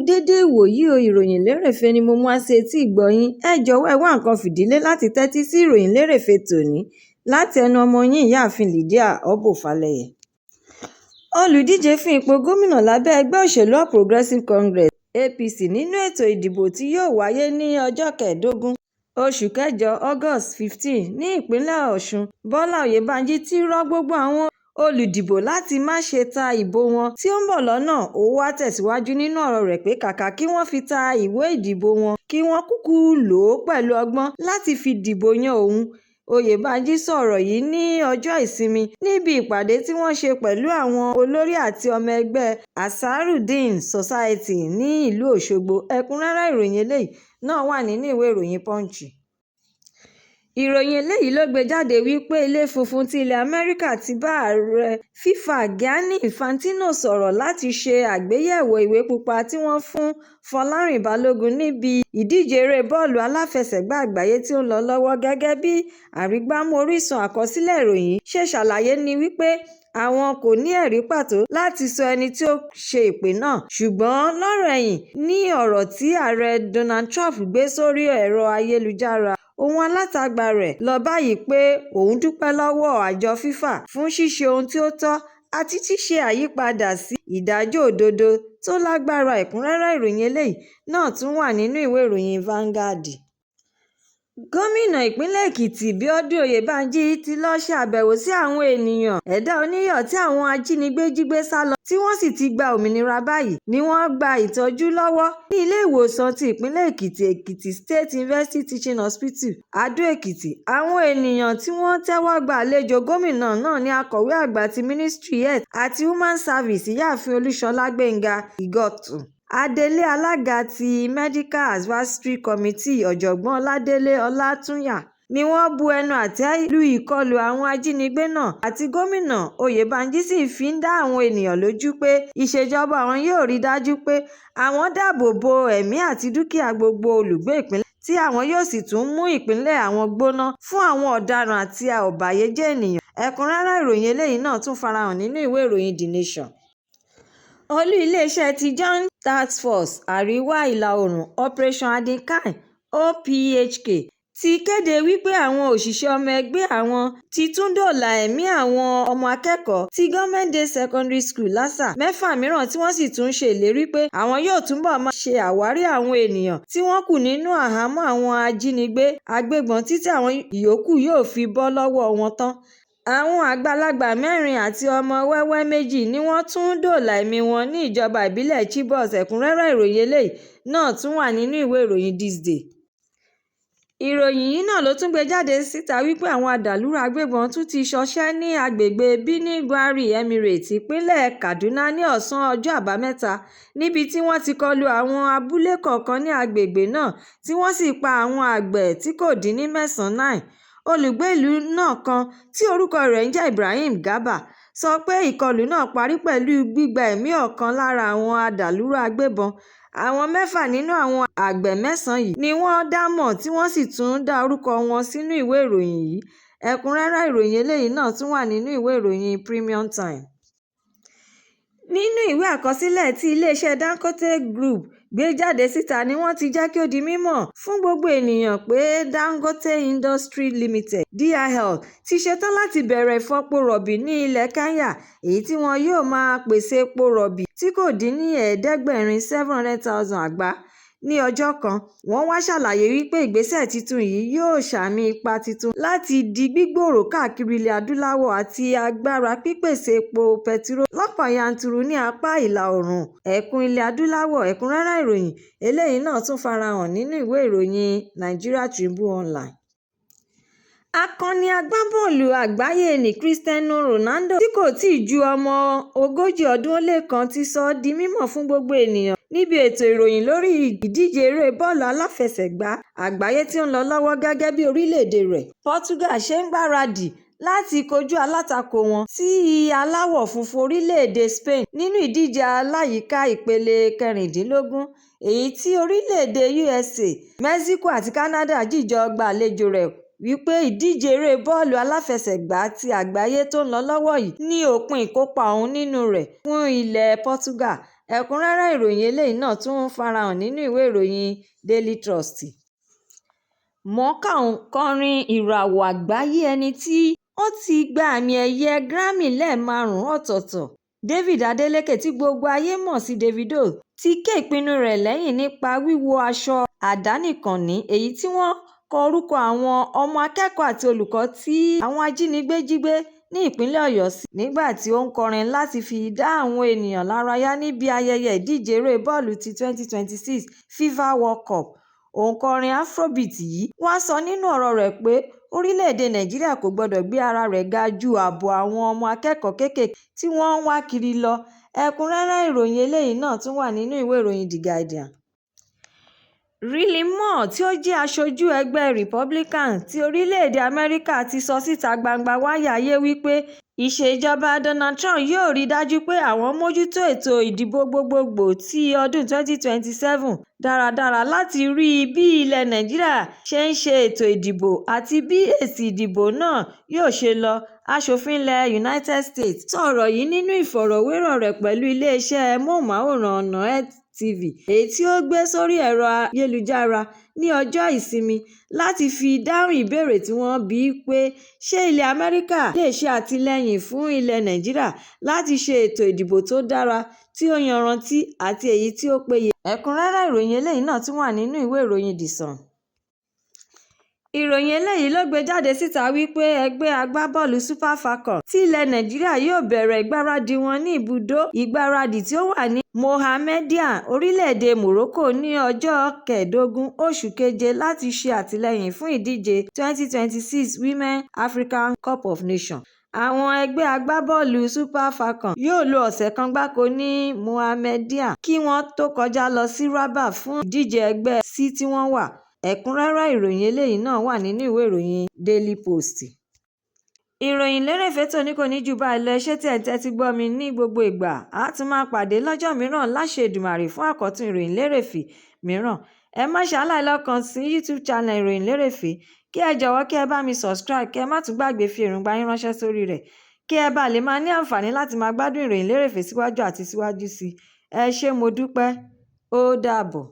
dédé ìwòyí o, Ìròyìn Lérèfé ni mo mú wá sí etí ìgbọ́-yín. Ẹ jọ̀wọ́ ẹ wá nǹkan fìdílé láti tẹ́tí sí Ìròyìn Lérèfé tòní láti ẹnu ọmọ yín ìyáàfin Lydia Ọbọ́falẹ́yẹ. Olùdíje fún ipò gómìnà lábẹ́ ẹgbẹ́ òṣèlú All Progressives Congress (APC) nínú ètò ìdìbò tí yóò wáyé ní ọjọ́ 15 oṣù kẹjọ August 15 ní ìpínlẹ̀ Ọ̀ṣun, Bọ́lá Oyèbánjí ti rọ gbogbo àwọn olùdìbò láti má ṣe ta ìbò wọn tí ó ń bọ̀ lọ́nà. Ó wá tẹ̀síwájú nínú ọ̀rọ̀ rẹ̀ pé kàkà kí wọ́n fi ta ìwé ìdìbò wọn kí wọ́n kúkú lò ó pẹ̀lú ọgbọ́n láti fi dìbò yan òun. Oyèbánjí sọ̀rọ̀ yìí ní ọjọ́ Ìsinmi níbi ìpàdé tí wọ́n ṣe pẹ̀lú àwọn olórí àti ọmọ ẹgbẹ́ Ansarudeen Society ní ìlú Òṣogbo. Ẹ̀kúnrẹ́rẹ́ ìròyìn eléyìí náà wà nínú ìwé ìròyìn Punch. Ìròyìn eléyìí ló gbé jáde wípé Ilé Funfun ti ilẹ̀ Amẹ́ríkà ti bá ààrẹ FIFA Gianni Infantino sọ̀rọ̀ láti ṣe àgbéyẹ̀wò ìwé pupa tí wọ́n fún Fọlárìn Balógun níbi ìdíje eré bọ́ọ̀lù aláfẹsẹ̀gbá àgbáyé tí ó ń lọ lọ́wọ́. Gẹ́gẹ́ bí àrígbámú orísun àkọsílẹ̀ ìròyìn ṣe ṣàlàyé ní wípé àwọn kò ní ẹ̀rí pàtó láti sọ ẹni tí ó ṣe ìpè náà, ṣùgbọ́n lọ́rọ̀ ẹ̀yìn ní ọ̀rọ̀ tí ààrẹ Donald Trump gbé sórí ẹ̀rọ ayélujára, ohun alátagbà rẹ̀ lọ báyìí pé òun dúpẹ́ lọ́wọ́ àjọ FIFA fún ṣíṣe ohun tí ó tọ́ àti ṣíṣe àyípadà sí ìdájọ́ òdodo tó lágbára. Ẹ̀kúnrẹ́rẹ́ ìròyìn eléyìí náà tún wà nínú ìwé ìròyìn Vanguard. Gómìnà ìpínlẹ̀ Èkìtì Bíọ́dún Oyèbánjí ti lọ ṣe àbẹ̀wò sí àwọn ènìyàn ẹ̀dá oníyọ̀ tí àwọn ajínigbé jí gbé sá lọ tí wọ́n sì ti gba òmìnira báyìí ni wọ́n gba ìtọ́jú lọ́wọ́ ní ilé ìwòsàn ti ìpínlẹ̀ Èkìtì, Èkìtì State University Teaching Hospital, Adó-Èkìtì. Àwọn ènìyàn tí wọ́n tẹ́wọ́ gba àlejò gómìnà náà ní akọ̀wé àgbà ti Ministry Health àti Human Service ìyáàfin Olúṣọlá Gbénga Ìgọ̀tù. Adelé alága ti Medical Advisory Committee Ọ̀jọ̀gbọ́n Ọládélé Ọlátúnyà ni wọ́n bu ẹnu àtẹ́ lu ìkọlù àwọn ajínigbé náà àti gómìnà Oyèbánjí sì fi ń dá àwọn ènìyàn lójú pé ìṣèjọba àwọn yóò rí dájú pé àwọn dáàbò bo ẹ̀mí àti dúkìá gbogbo olùgbé ìpínlẹ̀ tí àwọn yóò sì tún mú ìpínlẹ̀ àwọn gbóná fún àwọn ọ̀daràn àti ọ̀bàyéjẹ́ ènìyàn. Ẹ̀kúnrẹ́rẹ́ ìròyìn eléyìí náà tún farahàn nínú ìwé ìròyìn The Nation. Olú iléeṣẹ́ ti Joint Task Force Àríwá Ìlà Oòrùn Operation Akinkan (OPHK) ti kéde wípé àwọn òṣìṣẹ́ ọmọ ẹgbẹ́ àwọn ti tún dóòlà ẹ̀mí àwọn ọmọ akẹ́kọ̀ọ́ ti Government Day Secondary School Lásà 6 mìíràn tí wọ́n sì tún ṣe ìlérí pé àwọn yóò túbọ̀ máa ṣe àwárí àwọn ènìyàn tí wọ́n kù nínú àhámọ́ àwọn ajínigbé agbébọn títí àwọn ìyókù yóò fi bọ́ lọ́wọ́ wọn tán. Àwọn àgbàlagbà 4 àti ọmọ wẹ́wẹ́ 2 ni wọ́n tún dóòlà ẹ̀mí wọn ní ìjọba ìbílẹ̀ Chibok. Ẹ̀kúnrẹ́rẹ́ ìròyìn eléyìí náà tún wà nínú ìwé ìròyìn This Day. Ìròyìn yìí náà ló tún gbé jáde síta wípé àwọn àdàlúrú agbébọn tún ti ṣọṣẹ́ ní agbègbè Birnin Gwari Emirate ìpínlẹ̀ Kaduna ní ọ̀sán ọjọ́ Àbámẹ́ta, níbi tí wọ́n ti kọlu àwọn abúlé kọ̀ọ̀kan ní agbègbè náà tí wọ́n sì pa àwọn àgbẹ̀ tí kò dín ní 9. Olùgbé ìlú náà kan tí orúkọ rẹ̀ ń jẹ́ Ibrahim Garba sọ pé ìkọlù náà parí pẹ̀lú gbígba ẹ̀mí ọ̀kan lára àwọn àdàlúrú agbébọn. Àwọn 6 nínú àwọn àgbẹ̀ 9 yìí ni wọ́n dá mọ̀ tí wọ́n sì tún dá orúkọ wọn sínú ìwé ìròyìn yìí. Ẹ̀kúnrẹ́rẹ́ ìròyìn eléyìí náà tún wà nínú ìwé ìròyìn Premium Time. Nínú ìwé àkọsílẹ̀ tí iléeṣẹ́ Dangote Group gbé jáde síta ni wọ́n ti jẹ́ kí ó di mímọ̀ fún gbogbo ènìyàn pé Dangote Industries Limited (DIL) ti ṣetán láti bẹ̀rẹ̀ ìfọpo rọ̀bì ní ilẹ̀ Kenya, èyí tí wọn yóò máa pèsè epo rọ̀bì tí kò dín ní 700,000 àgbá ní ọjọ́ kan. Wọ́n wá ṣàlàyé wípé ìgbésẹ̀ tuntun yìí yóò sàmì ipa tuntun láti di gbígbòòrò káàkiri ilẹ̀ Adúláwọ̀ àti agbára pípèsè epo petiro lọ́pọ̀ yanturu ní apá ìlà oòrùn ẹ̀kún ilẹ̀ Adúláwọ̀. Ẹ̀kúnrẹ́rẹ́ ìròyìn eléyìí náà tún farahàn nínú ìwé ìròyìn Nigeria Tribune Online. Akọni agbábọ́ọ̀lù àgbáyé ní Cristiano Ronaldo tí kò tíì ju ọmọ 40 ọdún ó lé kan ti sọ ọ́ di mímọ̀ fún gbogbo ènìyàn níbi ètò ìròyìn lórí ìdíje eré bọ́ọ̀lù aláfẹsẹ̀gbá àgbáyé tí ó ń lọ lọ́wọ́. Gẹ́gẹ́ bí orílẹ̀-èdè rẹ̀ Portugal ṣe ń gbáradì láti kojú alátakò wọn sí aláwọ̀ funfun orílẹ̀-èdè Spain nínú ìdíje aláyíká ìpele 16, èyí tí orílẹ̀-èdè USA, Mexico àti Canada jíjọ gbàlejò rẹ̀ wípé ìdíje eré bọ́ọ̀lù aláfẹsẹ̀gbá ti àgbáyé tó ń lọ lọ́wọ́ yìí ní òpin ìkópa òun nínú rẹ̀ fún ilẹ̀ Portugal. ẹ̀kúnrẹ́rẹ́ ìròyìn eléyìí náà tún farahàn nínú ìwé ìròyìn Daily Trust. Mọ̀ọ́ká òǹkọrin ìràwọ̀ àgbáyé ẹni tí ó ti gba àmì ẹ̀yẹ Grammy lẹ́ẹ̀márùn-ún ọ̀tọ̀ọ̀tọ̀, David Adeleke tí gbogbo ayé mọ̀ sí Davido, ti ké ìpinnu rẹ̀ lẹ́yìn nípa wíwọ aṣọ àdánìkànnì èyí tí wọ́n kọ orúkọ àwọn ọmọ akẹ́kọ̀ọ́ àti olùkọ́ tí àwọn ajínigbé jí gbé ní ìpínlẹ̀ Ọ̀yọ́ sí nígbà tí ó ń kọrin láti fi dá àwọn ènìyàn lárayá níbi ayẹyẹ ìdíje eré bọ́ọ̀lù ti 2026 FIFA World Cup. Òǹkọrin Afrobeat yìí wá sọ nínú ọ̀rọ̀ rẹ̀ pé orílẹ̀-èdè Nàìjíríà kò gbọdọ̀ gbé ara rẹ̀ ga ju ààbò àwọn ọmọ akẹ́kọ̀ọ́ kéékèèké tí wọ́n ń wá kiri lọ. Ẹ̀kúnrẹ́rẹ́ ìròyìn eléyìí náà tún wà nínú ìwé ìròyìn The Guardian. Ile Moore tí ó jẹ́ aṣojú ẹgbẹ́ Republican ti orílẹ̀-èdè Amẹ́ríkà ti sọ síta gbangba wáyé wípé ìṣèjọba Donald Trump yóò rí dájú pé àwọn mójútó ètò ìdìbò gbogbogbò ti ọdún 2027 dáradára láti rí bí ilẹ̀ Nàìjíríà ṣe ń ṣe ètò ìdìbò àti bí èsì ìdìbò náà yóò ṣe lọ. Asòfin ilẹ̀ United States sọ̀rọ̀ yìí nínú ìfọ̀rọ̀wérọ̀ rẹ̀ pẹ̀lú iléeṣẹ́ móhùnmáwòrán Net TV èyí tí ó gbé sórí ẹ̀rọ ayélujára ní ọjọ́ Ìsinmi láti fi dáhùn ìbéèrè tí wọ́n bi í pé ṣé ilẹ̀ Amẹ́ríkà lè ṣe àtìlẹ́yìn fún ilẹ̀ Nàìjíríà láti ṣe ètò ìdìbò tó dára, tí ó yanrantí àti èyí tí ó péye. Ẹ̀kúnrẹ́rẹ́ ìròyìn eléyìí náà tún wà nínú ìwé ìròyìn The Sun. Ìròyìn eléyìí ló gbé jáde síta wípé ẹgbẹ́ agbábọ́ọ̀lù Super Falcons ti ilẹ̀ Nàìjíríà yóò bẹ̀rẹ̀ ìgbáradì wọn ní ibùdó ìgbáradì tí ó wà ní Mohammedan, orílẹ̀-èdè Morocco ní ọjọ́ 15 oṣù keje láti ṣe àtìlẹ́yìn fún ìdíje 2026 Women African Cup of Nations. Àwọn ẹgbẹ́ agbábọ́ọ̀lù Super Falcons yóò lo ọ̀sẹ̀ kan gbáko ní Mohammedan kí wọ́n tó kọjá lọ sí Rabat fún ìdíje ẹgbẹ́ sí tí wọ́n wà. Ẹ̀kúnrẹ́rẹ́ ìròyìn eléyìí náà wà nínú ìwé ìròyìn Daily Post. Ìròyìn lérèfé tòní kò ní jù báyìí lọ. Ṣé tí ẹ̀ ń tẹ́tí gbọ́ mi ní gbogbo ìgbà? A tún máa pàdé lọ́jọ́ mìíràn láṣẹ Èdùmàrè fún àkọ́tún ìròyìn lérèfé mìíràn. Ẹ má ṣàlàyé lọ́kàn sí YouTube channel ìròyìn lérèfé. Kí ẹ jọ̀wọ́ kí ẹ bá mi subscribe, kí ẹ má tún gbàgbé fi èròǹgbà yín ránṣẹ́ sórí rẹ̀, kí ẹ bá lè máa ní àǹfààní láti máa gbádùn ìròyìn lérèfé síwájú àti síwájú sí i. Ẹ ṣé mo dúpẹ́. Ó dàbọ̀.